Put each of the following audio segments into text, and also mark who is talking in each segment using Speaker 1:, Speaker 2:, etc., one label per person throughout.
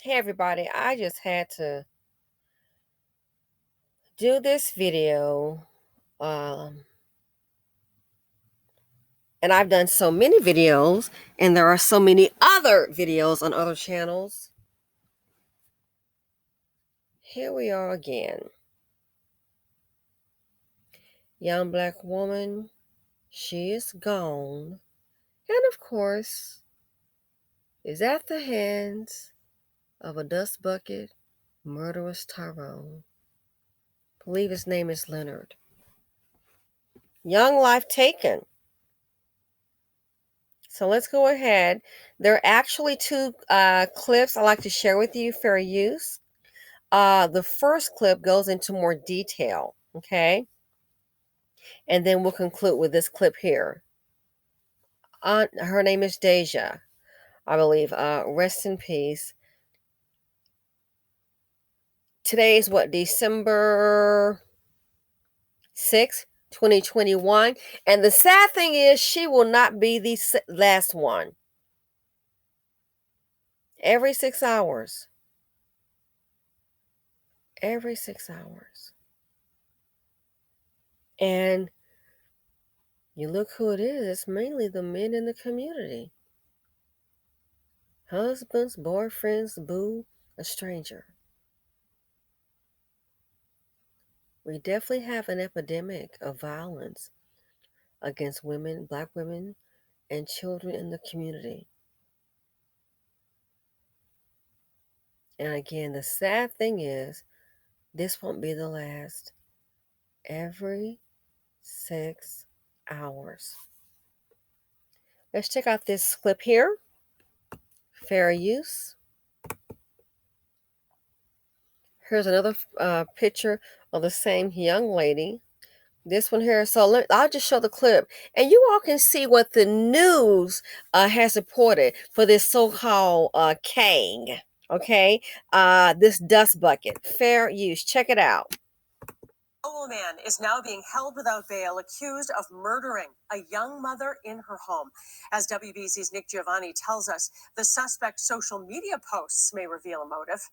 Speaker 1: Hey everybody, I just had to do this video. Um, and I've done so many videos, and there are so many other videos on other channels. Here we are again. Young black woman, she is gone. And of course, is at the hands of a dust bucket, murderous Tyrone. I believe his name is Leonard. Young life taken. So let's go ahead. There are actually two clips I'd like to share with you, fair use. The first clip goes into more detail, okay? And then we'll conclude with this clip here. Her name is Deja, I believe. Rest in peace. Today is what, December 6th, 2021. And the sad thing is, she will not be the last one. Every 6 hours. Every 6 hours. And you look who it is, it's mainly the men in the community. Husbands, boyfriends, boo, a stranger. We definitely have an epidemic of violence against women, black women, and children in the community. And again, the sad thing is, this won't be the last. Every 6 hours. Let's check out this clip here. Fair use. Here's another picture of the same young lady. This one here. So I'll just show the clip, and you all can see what the news has reported for this so-called Kang. Okay, this dust bucket. Fair use. Check it out.
Speaker 2: A man is now being held without bail, accused of murdering a young mother in her home. As WBZ's Nick Giovanni tells us, the suspect's social media posts may reveal a motive.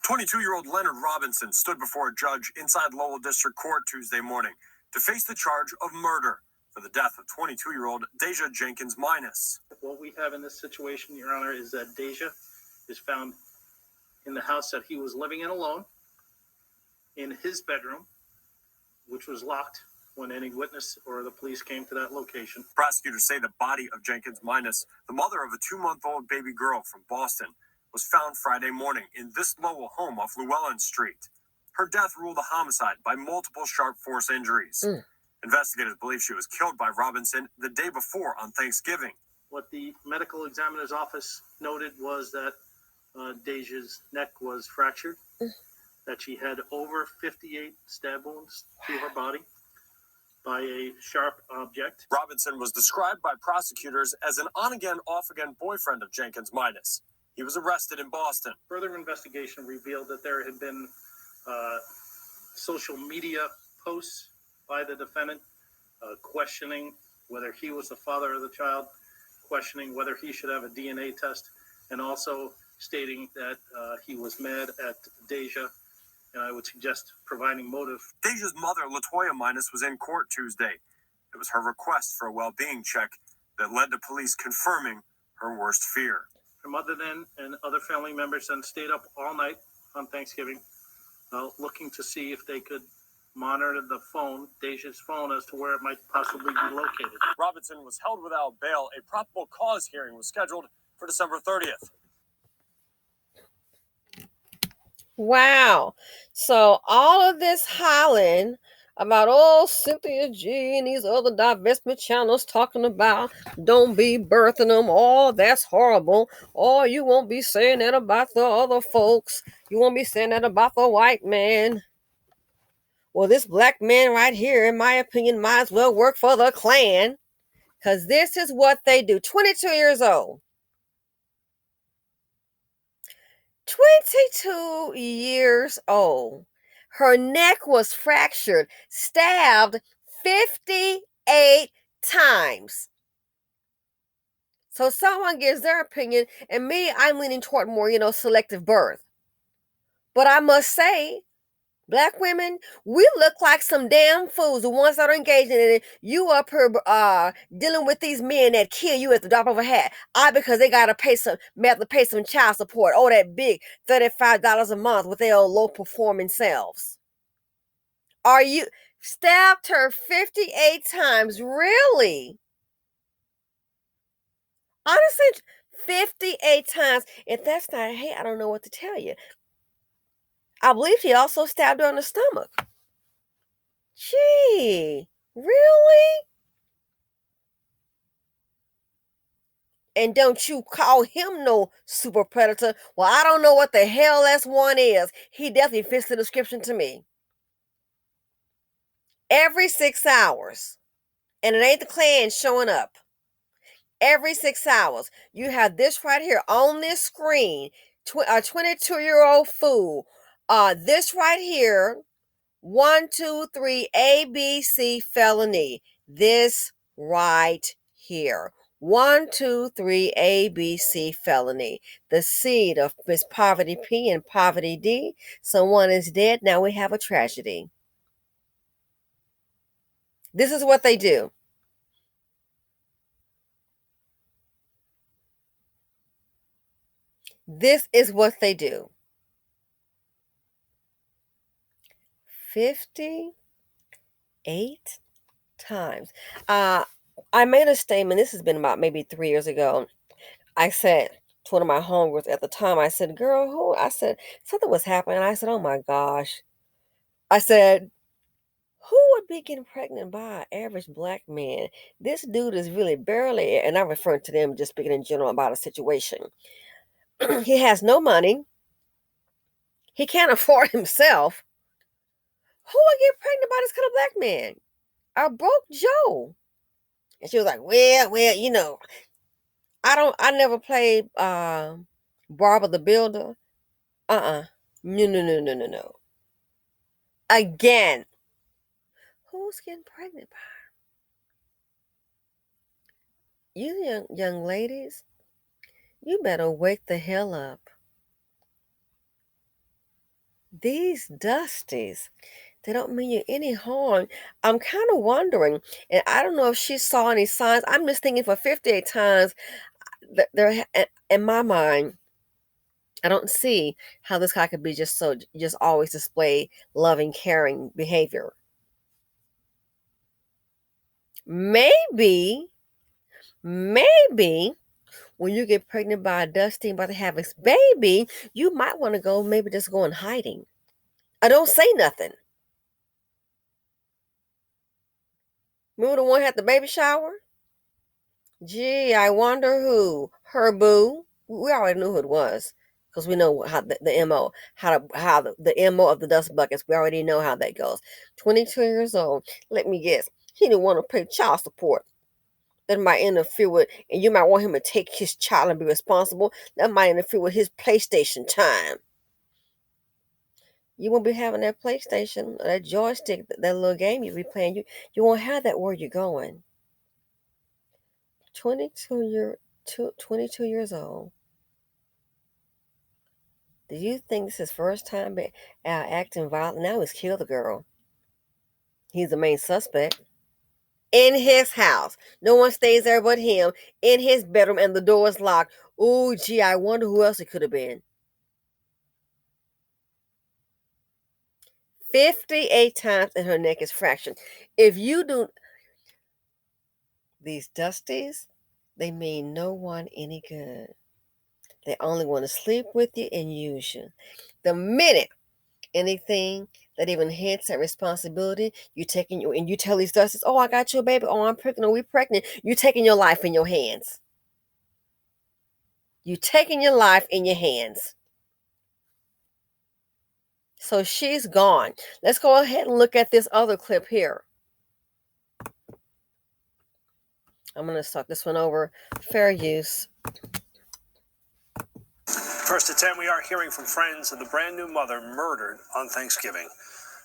Speaker 3: 22-year-old Leonard Robinson stood before a judge inside Lowell District Court Tuesday morning to face the charge of murder for the death of 22-year-old Deja Jenkins Minus.
Speaker 4: What we have in this situation, Your Honor, is that Deja is found in the house that he was living in alone, in his bedroom, which was locked when any witness or the police came to that location.
Speaker 3: Prosecutors say the body of Jenkins Minus, the mother of a 2-month-old baby girl from Boston, was found Friday morning in this Lowell home off Llewellyn Street. Her death ruled a homicide by multiple sharp force injuries. Investigators believe she was killed by Robinson the day before on Thanksgiving.
Speaker 4: What the medical examiner's office noted was that Deja's neck was fractured, that she had over 58 stab wounds to her body by a sharp object.
Speaker 3: Robinson was described by prosecutors as an on-again, off-again boyfriend of Jenkins Minus. He was arrested in Boston.
Speaker 4: Further investigation revealed that there had been social media posts by the defendant questioning whether he was the father of the child, questioning whether he should have a DNA test, and also stating that he was mad at Deja, and I would suggest providing motive.
Speaker 3: Deja's mother, Latoya Minus, was in court Tuesday. It was her request for a well-being check that led to police confirming her worst fear.
Speaker 4: Her mother then and other family members then stayed up all night on Thanksgiving, looking to see if they could monitor the phone, Deja's phone, as to where it might possibly be located.
Speaker 3: Robinson was held without bail. A probable cause hearing was scheduled for December 30th.
Speaker 1: Wow. So all of this hollering about, oh, Cynthia G and these other divestment channels talking about don't be birthing them. Oh, that's horrible. Oh, you won't be saying that about the other folks. You won't be saying that about the white man. Well, this black man right here, in my opinion, might as well work for the Klan, because this is what they do. 22 years old. 22 years old. Her neck was fractured, stabbed 58 times. So someone gives their opinion, and me, I'm leaning toward more, selective birth. But I must say, Black women, we look like some damn fools. The ones that are engaged in it. You up here dealing with these men that kill you at the drop of a hat. Because they gotta may have to pay some child support. Oh, that big $35 a month with their low performing selves. Are you stabbed her 58 times? Really? Honestly, 58 times. If that's not hate, I don't know what to tell you. I believe he also stabbed her in the stomach. Gee, really? And don't you call him no super predator? Well, I don't know what the hell S1 is. He definitely fits the description to me. Every 6 hours. And it ain't the Klan showing up. Every 6 hours. You have this right here on this screen. A 22-year-old fool. This right here. 1, 2, 3, ABC felony. This right here. 1, 2, 3, ABC felony. The seed of Miss Poverty P and Poverty D. Someone is dead. Now we have a tragedy. This is what they do. This is what they do. 58 times. I made a statement. This has been about maybe 3 years ago. I said to one of my homegirls at the time, I said, girl, who? I said, something was happening. I said, oh my gosh. I said, who would be getting pregnant by an average Black man? This dude is really barely, and I'm referring to them just speaking in general about a situation. He has no money. He can't afford himself. Who would get pregnant by this kind of Black man? A broke Joe. And she was like, well, I never played Barbara the Builder. No. Again, who's getting pregnant by her? You young ladies, you better wake the hell up. These dusties, they don't mean you any harm. I'm kind of wondering, and I don't know if she saw any signs. I'm just thinking for 58 times, there in my mind, I don't see how this guy could be just always display loving, caring behavior. Maybe when you get pregnant by a dusty and about to have a baby, you might want to maybe just go in hiding. I don't say nothing. Remember the one had the baby shower? Gee, I wonder who. Her boo. We already knew who it was. Because we know how the MO, the MO of the dust buckets, we already know how that goes. 22 years old. Let me guess. He didn't want to pay child support. That might interfere with, and you might want him to take his child and be responsible. That might interfere with his PlayStation time. You won't be having that PlayStation or that joystick, that little game you be playing. You won't have that where you're going. 22 years old. Do you think this is his first time acting violent? Now he's killed the girl. He's the main suspect. In his house. No one stays there but him. In his bedroom, and the door is locked. Oh, gee, I wonder who else it could have been. 58 times, and her neck is fractured. If you do, these dusties, they mean no one any good. They only want to sleep with you and use you. The minute anything that even hints at responsibility, you tell these dusties, oh, I got you a baby. Oh, I'm pregnant. Oh, we pregnant. You taking your life in your hands. You taking your life in your hands. So she's gone. Let's go ahead and look at this other clip here. I'm going to start this one over. Fair use.
Speaker 3: First at 10, we are hearing from friends of the brand new mother murdered on Thanksgiving.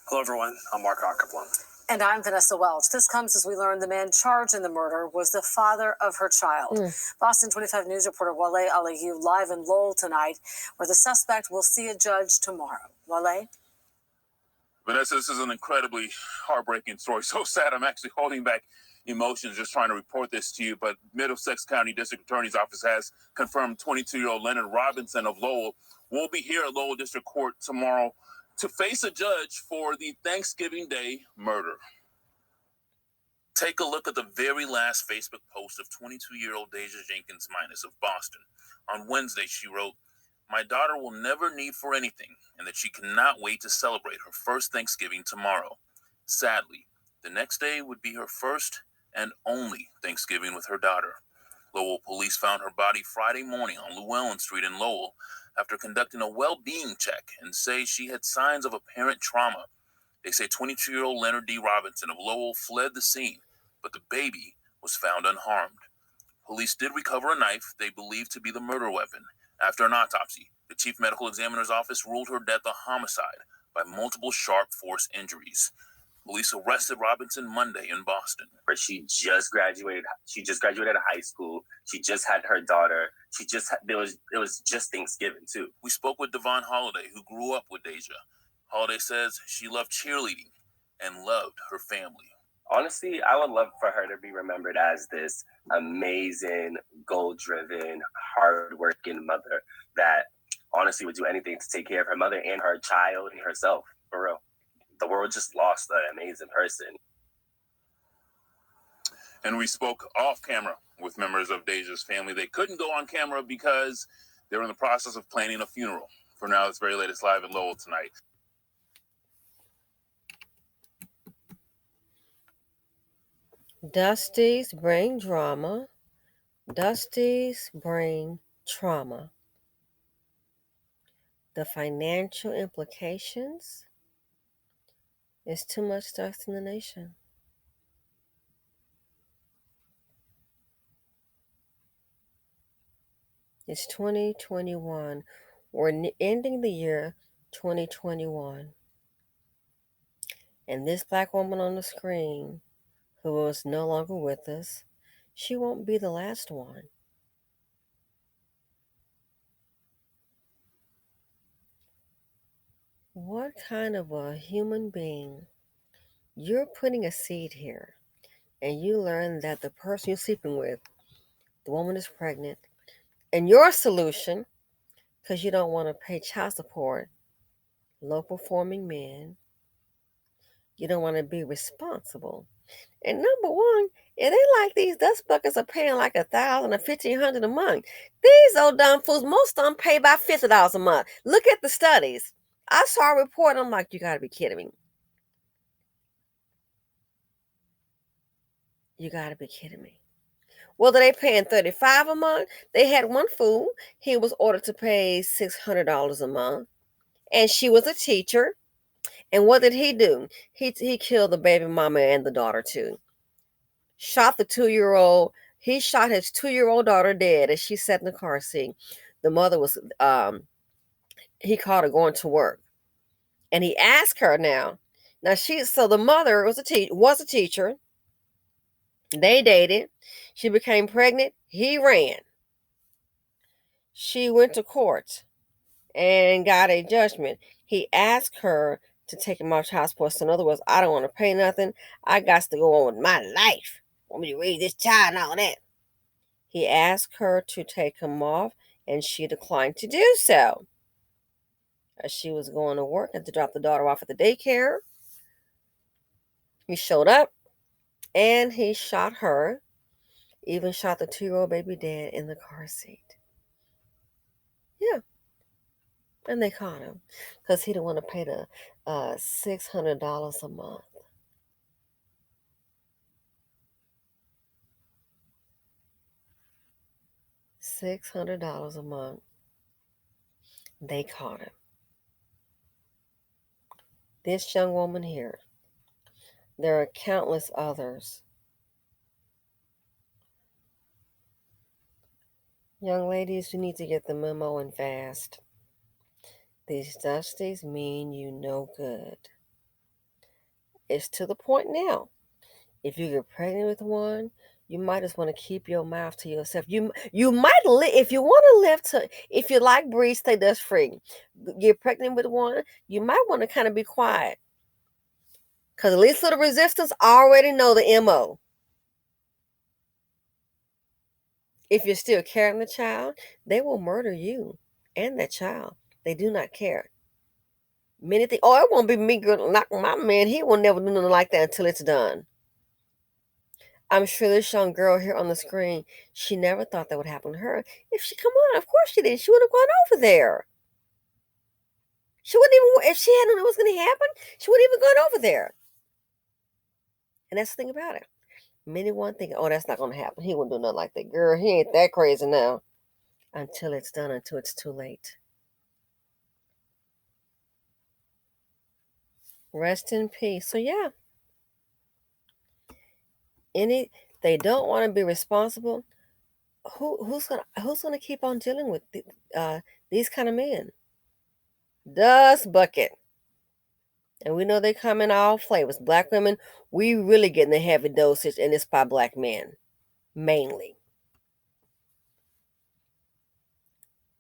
Speaker 3: Hello, everyone. I'm Mark Ackerblom.
Speaker 2: And I'm Vanessa Welch. This comes as we learn the man charged in the murder was the father of her child. Boston 25 News reporter Wale Aliyu live in Lowell tonight, where the suspect will see a judge tomorrow. Wale?
Speaker 5: Vanessa, this is an incredibly heartbreaking story. So sad, I'm actually holding back emotions just trying to report this to you. But Middlesex County District Attorney's Office has confirmed 22-year-old Leonard Robinson of Lowell will be here at Lowell District Court tomorrow to face a judge for the Thanksgiving Day murder. Take a look at the very last Facebook post of 22-year-old Deja Jenkins Minus of Boston. On Wednesday, she wrote, "My daughter will never need for anything, and that she cannot wait to celebrate her first Thanksgiving tomorrow. Sadly, the next day would be her first and only Thanksgiving with her daughter." Lowell police found her body Friday morning on Llewellyn Street in Lowell after conducting a well-being check and say she had signs of apparent trauma. They say 22-year-old Leonard D. Robinson of Lowell fled the scene, but the baby was found unharmed. Police did recover a knife they believed to be the murder weapon. After an autopsy, the chief medical examiner's office ruled her death a homicide by multiple sharp force injuries. Police arrested Robinson Monday in Boston.
Speaker 6: She just graduated. She just graduated high school. She just had her daughter. It was just Thanksgiving too.
Speaker 5: We spoke with Devon Holiday, who grew up with Deja. Holiday says she loved cheerleading and loved her family.
Speaker 6: Honestly, I would love for her to be remembered as this amazing, goal-driven, hard-working mother that honestly would do anything to take care of her mother and her child and herself, for real. The world just lost an amazing person.
Speaker 5: And we spoke off camera with members of Deja's family. They couldn't go on camera because they were in the process of planning a funeral. For now, it's very latest live in Lowell tonight.
Speaker 1: Dusty's brain drama. Dusty's brain trauma. The financial implications is too much dust in the nation. It's 2021. We're ending the year 2021. And this black woman on the screen, who is no longer with us, she won't be the last one. What kind of a human being? You're putting a seed here, and you learn that the person you're sleeping with, the woman is pregnant, and your solution, because you don't want to pay child support, low performing men, you don't want to be responsible. And number one, it ain't like these dust buckets are paying like $1,000 or $1,500 a month. These old dumb fools, most of them pay about $50 a month. Look at the studies. I saw a report. I'm like, you got to be kidding me. You got to be kidding me. Whether they paying $35 a month, they had one fool. He was ordered to pay $600 a month, and she was a teacher. And what did he do? He killed the baby mama and the daughter too. Shot the 2-year-old. He shot his 2-year-old daughter dead as she sat in the car seat. The mother was he caught her going to work, and he asked her now. So the mother was a teacher. They dated. She became pregnant. He ran. She went to court and got a judgment. He asked her to take him off child support. So in other words, I don't want to pay nothing. I got to go on with my life. Want me to raise this child and all that. He asked her to take him off, and she declined to do so. As she was going to work and to drop the daughter off at the daycare, he showed up and he shot her, even shot the 2-year-old baby dead in the car seat. Yeah. And they caught him because he didn't want to pay the $600 a month. $600 a month. They caught him. This young woman here. There are countless others. Young ladies, you need to get the memo and fast. These dusties mean you no good. It's to the point now. If you get pregnant with one, you might just want to keep your mouth to yourself. You might if you want to live to, if you like breathe, stay dust free. Get pregnant with one, you might want to kind of be quiet, because at least little resistance already know the MO. If you're still carrying the child, they will murder you and that child. They do not care. Many think, oh, it won't be me, girl. Not my man. He will never do nothing like that until it's done. I'm sure this young girl here on the screen, she never thought that would happen to her. If she, come on, of course she did. She would have gone over there. She wouldn't even, if she had known it was going to happen, she wouldn't even gone over there. And that's the thing about it. Many one think, oh, that's not going to happen. He wouldn't do nothing like that. Girl, he ain't that crazy now. Until it's done, until it's too late. Rest in peace. So yeah, they don't want to be responsible. Who's gonna keep on dealing with these kind of men? Dust bucket. And we know they come in all flavors. Black women, we really getting the heavy dosage, and it's by black men mainly.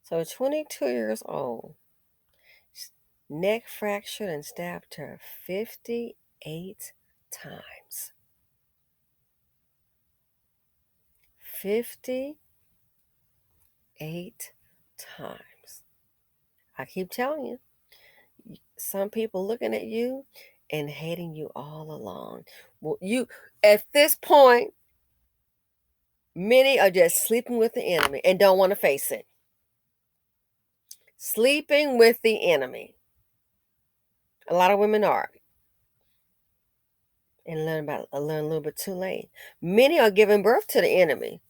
Speaker 1: So 22 years old, neck fractured and stabbed her 58 times. 58 times. I keep telling you, some people looking at you and hating you all along. Well, you, at this point, many are just sleeping with the enemy and don't want to face it. Sleeping with the enemy. A lot of women are. And learn a little bit too late. Many are giving birth to the enemy.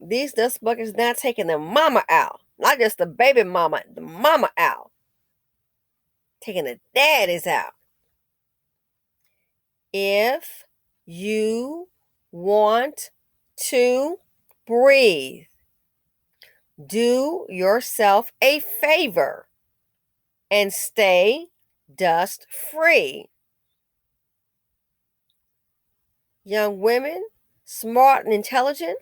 Speaker 1: These dust buckets not taking the mama out. Not just the baby mama, the mama out. Taking the daddies out. If you want to breathe, do yourself a favor and stay dust free. Young women, smart and intelligent,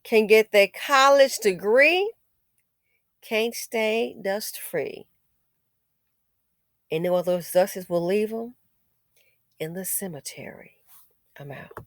Speaker 1: can get their college degree, can't stay dust free. And know what those dusties will leave them? In the cemetery. I'm out.